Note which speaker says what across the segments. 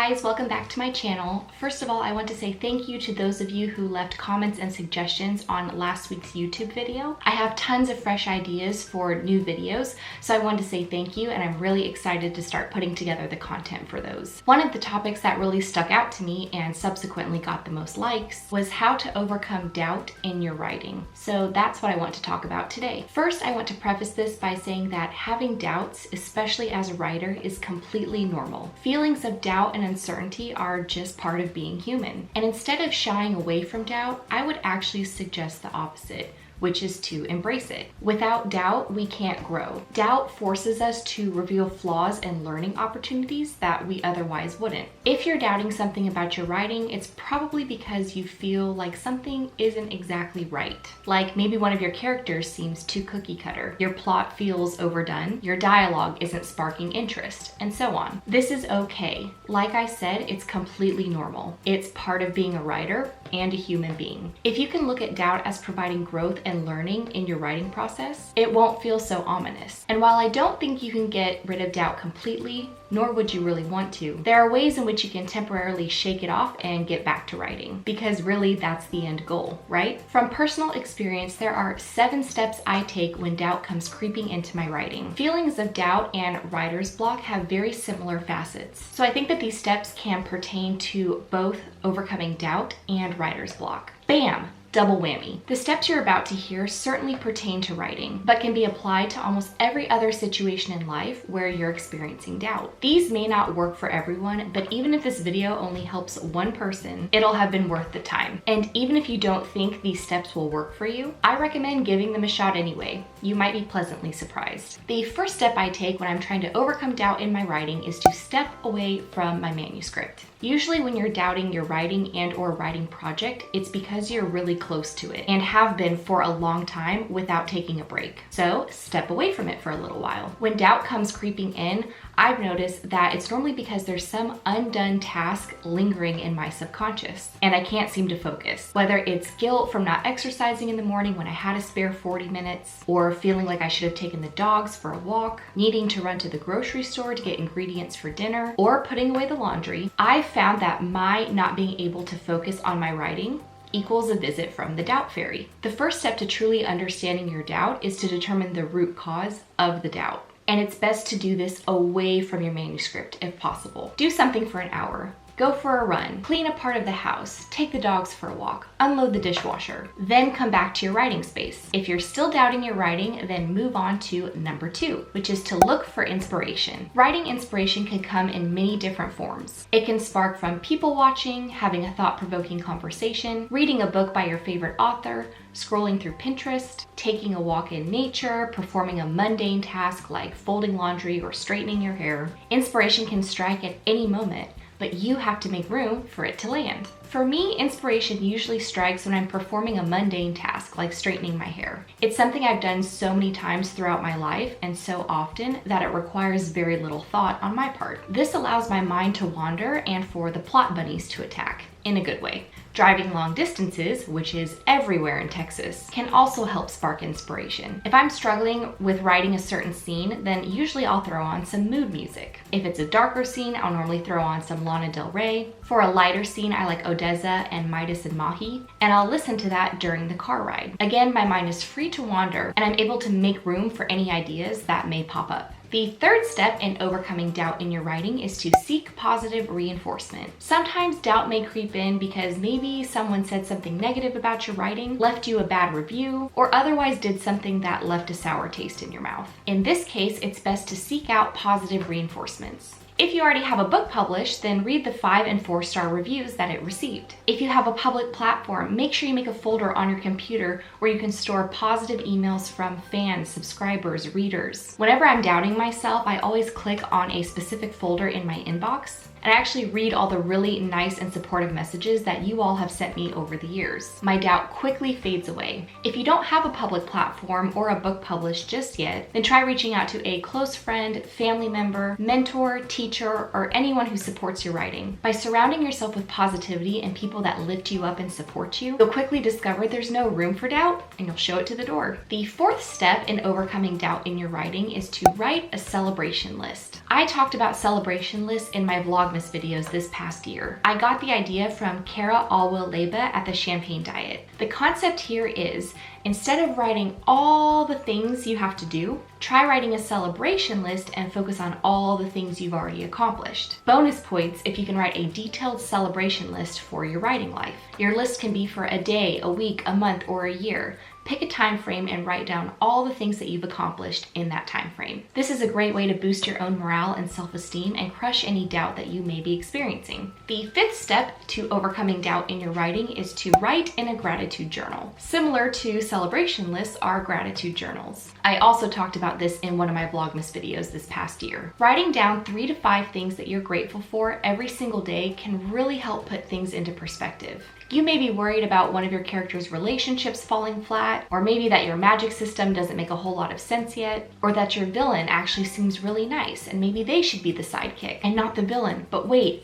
Speaker 1: guys, welcome back to my channel. First of all, I want to say thank you to those of you who left comments and suggestions on last week's YouTube video. I have tons of fresh ideas for new videos, so I wanted to say thank you, and I'm really excited to start putting together the content for those. One of the topics that really stuck out to me and subsequently got the most likes was how to overcome doubt in your writing. So that's what I want to talk about today. First, I want to preface this by saying that having doubts, especially as a writer, is completely normal. Feelings of doubt and uncertainty are just part of being human. And instead of shying away from doubt, I would actually suggest the opposite, which is to embrace it. Without doubt, we can't grow. Doubt forces us to reveal flaws and learning opportunities that we otherwise wouldn't. If you're doubting something about your writing, it's probably because you feel like something isn't exactly right. Like maybe one of your characters seems too cookie cutter, your plot feels overdone, your dialogue isn't sparking interest, and so on. This is okay. Like I said, it's completely normal. It's part of being a writer and a human being. If you can look at doubt as providing growth and learning in your writing process, it won't feel so ominous. And while I don't think you can get rid of doubt completely, nor would you really want to, there are ways in which you can temporarily shake it off and get back to writing, because really that's the end goal, right? From personal experience, there are 7 steps I take when doubt comes creeping into my writing. Feelings of doubt and writer's block have very similar facets. So I think that these steps can pertain to both overcoming doubt and writer's block. Bam! Double whammy. The steps you're about to hear certainly pertain to writing, but can be applied to almost every other situation in life where you're experiencing doubt. These may not work for everyone, but even if this video only helps one person, it'll have been worth the time. And even if you don't think these steps will work for you, I recommend giving them a shot anyway. You might be pleasantly surprised. The first step I take when I'm trying to overcome doubt in my writing is to step away from my manuscript. Usually when you're doubting your writing and/or writing project, it's because you're really close to it and have been for a long time without taking a break. So step away from it for a little while. When doubt comes creeping in, I've noticed that it's normally because there's some undone task lingering in my subconscious and I can't seem to focus. Whether it's guilt from not exercising in the morning when I had a spare 40 minutes, or feeling like I should have taken the dogs for a walk, needing to run to the grocery store to get ingredients for dinner, or putting away the laundry, I've found that my not being able to focus on my writing equals a visit from the doubt fairy. The first step to truly understanding your doubt is to determine the root cause of the doubt. And it's best to do this away from your manuscript if possible. Do something for an hour. Go for a run, clean a part of the house, take the dogs for a walk, unload the dishwasher, then come back to your writing space. If you're still doubting your writing, then move on to number 2, which is to look for inspiration. Writing inspiration can come in many different forms. It can spark from people watching, having a thought-provoking conversation, reading a book by your favorite author, scrolling through Pinterest, taking a walk in nature, performing a mundane task like folding laundry or straightening your hair. Inspiration can strike at any moment, but you have to make room for it to land. For me, inspiration usually strikes when I'm performing a mundane task like straightening my hair. It's something I've done so many times throughout my life and so often that it requires very little thought on my part. This allows my mind to wander and for the plot bunnies to attack, in a good way. Driving long distances, which is everywhere in Texas, can also help spark inspiration. If I'm struggling with writing a certain scene, then usually I'll throw on some mood music. If it's a darker scene, I'll normally throw on some Lana Del Rey. For a lighter scene, I like Odessa and Midas and Mahi, and I'll listen to that during the car ride. Again, my mind is free to wander, and I'm able to make room for any ideas that may pop up. The third step in overcoming doubt in your writing is to seek positive reinforcement. Sometimes doubt may creep in because maybe someone said something negative about your writing, left you a bad review, or otherwise did something that left a sour taste in your mouth. In this case, it's best to seek out positive reinforcements. If you already have a book published, then read the 5- and 4-star reviews that it received. If you have a public platform, make sure you make a folder on your computer where you can store positive emails from fans, subscribers, readers. Whenever I'm doubting myself, I always click on a specific folder in my inbox and I actually read all the really nice and supportive messages that you all have sent me over the years. My doubt quickly fades away. If you don't have a public platform or a book published just yet, then try reaching out to a close friend, family member, mentor, teacher, or anyone who supports your writing. By surrounding yourself with positivity and people that lift you up and support you, you'll quickly discover there's no room for doubt and you'll show it to the door. The 4th step in overcoming doubt in your writing is to write a celebration list. I talked about celebration lists in my vlog Vlogmas videos this past year. I got the idea from Cara Alwill-Leba at the Champagne Diet. The concept here is, instead of writing all the things you have to do, try writing a celebration list and focus on all the things you've already accomplished. Bonus points if you can write a detailed celebration list for your writing life. Your list can be for a day, a week, a month, or a year. Pick a time frame and write down all the things that you've accomplished in that time frame. This is a great way to boost your own morale and self-esteem and crush any doubt that you may be experiencing. The fifth step to overcoming doubt in your writing is to write in a gratitude journal. Similar to celebration lists are gratitude journals. I also talked about this in one of my Vlogmas videos this past year. Writing down 3 to 5 things that you're grateful for every single day can really help put things into perspective. You may be worried about one of your character's relationships falling flat, or maybe that your magic system doesn't make a whole lot of sense yet, or that your villain actually seems really nice and maybe they should be the sidekick and not the villain. But wait,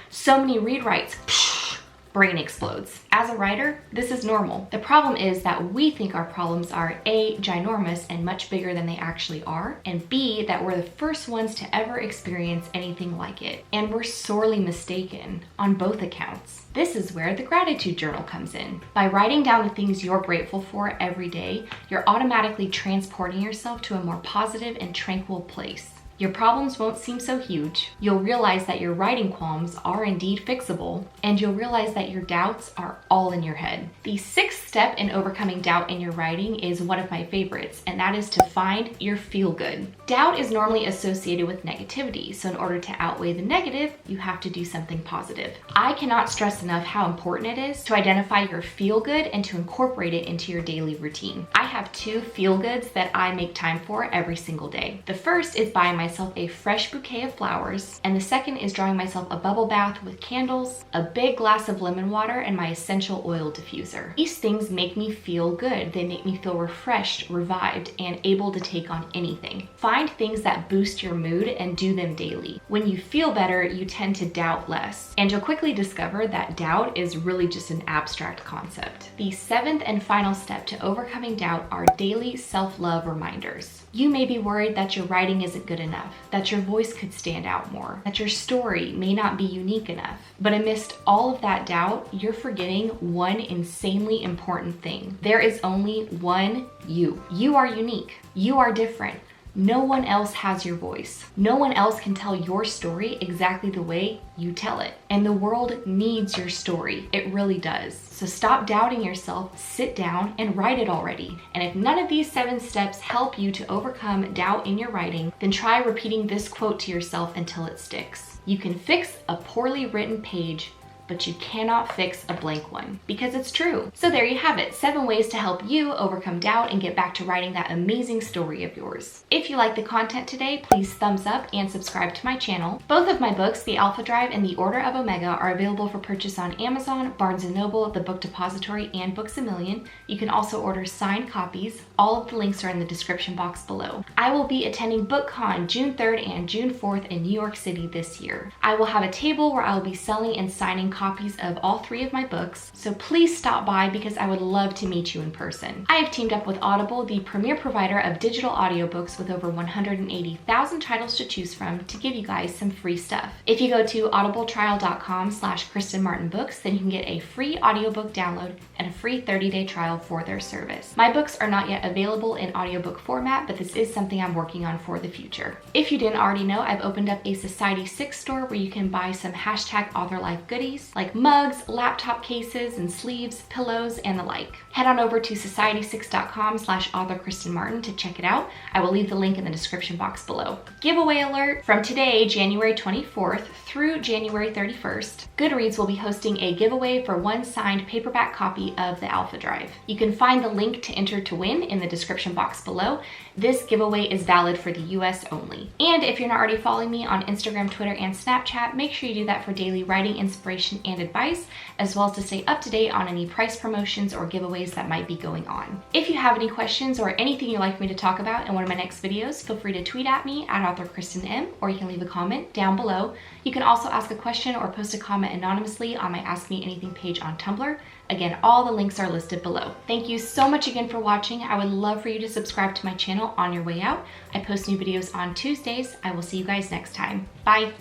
Speaker 1: so many rewrites. Brain explodes. As a writer, this is normal. The problem is that we think our problems are A, ginormous and much bigger than they actually are, and B, that we're the first ones to ever experience anything like it. And we're sorely mistaken on both accounts. This is where the gratitude journal comes in. By writing down the things you're grateful for every day, you're automatically transporting yourself to a more positive and tranquil place. Your problems won't seem so huge. You'll realize that your writing qualms are indeed fixable, and you'll realize that your doubts are all in your head. The sixth step in overcoming doubt in your writing is one of my favorites, and that is to find your feel-good. Doubt is normally associated with negativity, so in order to outweigh the negative, you have to do something positive. I cannot stress enough how important it is to identify your feel-good and to incorporate it into your daily routine. I have 2 feel-goods that I make time for every single day. The first is buying myself a fresh bouquet of flowers, and the second is drawing myself a bubble bath with candles, a big glass of lemon water, and my essential oil diffuser. These things make me feel good. They make me feel refreshed, revived, and able to take on anything. Find things that boost your mood and do them daily. When you feel better, you tend to doubt less, and you'll quickly discover that doubt is really just an abstract concept. The 7th and final step to overcoming doubt are daily self-love reminders. You may be worried that your writing isn't good enough, that your voice could stand out more, that your story may not be unique enough. But amidst all of that doubt, you're forgetting one insanely important thing. There is only one you. You are unique. You are different. No one else has your voice. No one else can tell your story exactly the way you tell it. And the world needs your story. It really does. So stop doubting yourself, sit down and write it already. And if none of these 7 steps help you to overcome doubt in your writing, then try repeating this quote to yourself until it sticks. You can fix a poorly written page, but you cannot fix a blank one, because it's true. So there you have it, 7 ways to help you overcome doubt and get back to writing that amazing story of yours. If you like the content today, please thumbs up and subscribe to my channel. Both of my books, The Alpha Drive and The Order of Omega, are available for purchase on Amazon, Barnes & Noble, The Book Depository, and Books A Million. You can also order signed copies. All of the links are in the description box below. I will be attending BookCon June 3rd and June 4th in New York City this year. I will have a table where I will be selling and signing copies of all 3 of my books, so please stop by because I would love to meet you in person. I have teamed up with Audible, the premier provider of digital audiobooks with over 180,000 titles to choose from, to give you guys some free stuff. If you go to audibletrial.com/KristenMartinBooks, then you can get a free audiobook download and a free 30-day trial for their service. My books are not yet available in audiobook format, but this is something I'm working on for the future. If you didn't already know, I've opened up a Society6 store where you can buy some #AuthorLife goodies like mugs, laptop cases, and sleeves, pillows, and the like. Head on over to society6.com/author_Kristen to check it out. I will leave the link in the description box below. Giveaway alert! From today, January 24th through January 31st, Goodreads will be hosting a giveaway for 1 signed paperback copy of The Alpha Drive. You can find the link to enter to win in the description box below. This giveaway is valid for the US only. And if you're not already following me on Instagram, Twitter, and Snapchat, make sure you do that for daily writing inspiration and advice, as well as to stay up to date on any price promotions or giveaways that might be going on. If you have any questions or anything you'd like me to talk about in one of my next videos, feel free to tweet at me at @AuthorKristenM, or you can leave a comment down below. You can also ask a question or post a comment anonymously on my Ask Me Anything page on Tumblr. Again, all the links are listed below. Thank you so much again for watching. I would love for you to subscribe to my channel on your way out. I post new videos on Tuesdays. I will see you guys next time. Bye.